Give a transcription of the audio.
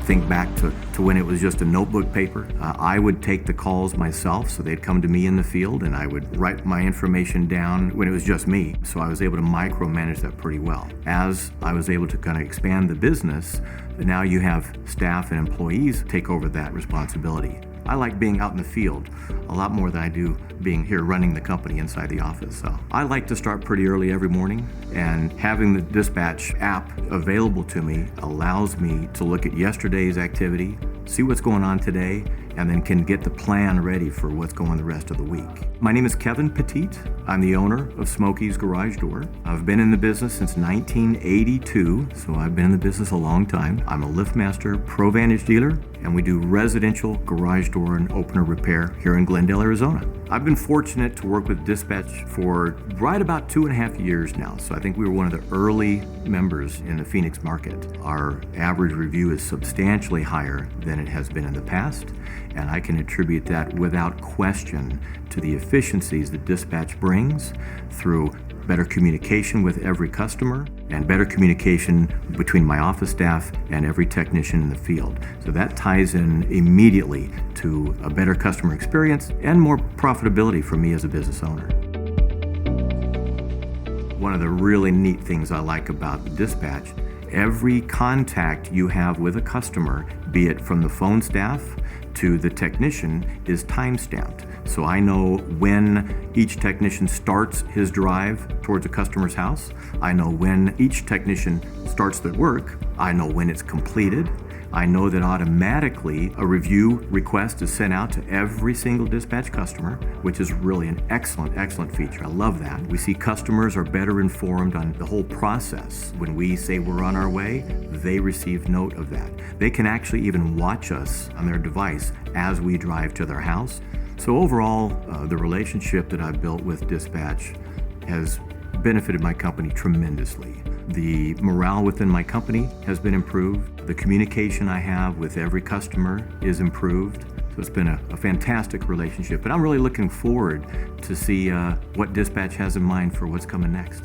think back to when it was just a notebook paper. I would take the calls myself, so they'd come to me in the field and I would write my information down when it was just me. So I was able to micromanage that pretty well. As I was able to kind of expand the business, now you have staff and employees take over that responsibility. I like being out in the field a lot more than I do being here running the company inside the office. So I like to start pretty early every morning, and having the dispatch app available to me allows me to look at yesterday's activity, see what's going on today, and then can get the plan ready for what's going the rest of the week. My name is Kevin Petit. I'm the owner of Smokey's Garage Door. I've been in the business since 1982, so I've been in the business a long time. I'm a LiftMaster Pro Vantage dealer, and we do residential garage door and opener repair here in Glendale, Arizona. I've been fortunate to work with Dispatch for right about 2.5 years now, so I think we were one of the early members in the Phoenix market. Our average review is substantially higher than it has been in the past, and I can attribute that without question to the efficiencies that Dispatch brings through better communication with every customer and better communication between my office staff and every technician in the field. So that ties in immediately to a better customer experience and more profitability for me as a business owner. One of the really neat things I like about Dispatch, every contact you have with a customer, be it from the phone staff to the technician, is time-stamped. So I know when each technician starts his drive towards a customer's house. I know when each technician starts their work. I know when it's completed. I know that automatically a review request is sent out to every single Dispatch customer, which is really an excellent feature. I love that. We see customers are better informed on the whole process. When we say we're on our way, they receive note of that. They can actually even watch us on their device as we drive to their house. So overall, the relationship that I've built with Dispatch has benefited my company tremendously. The morale within my company has been improved. The communication I have with every customer is improved. So it's been a fantastic relationship, and I'm really looking forward to see what Dispatch has in mind for what's coming next.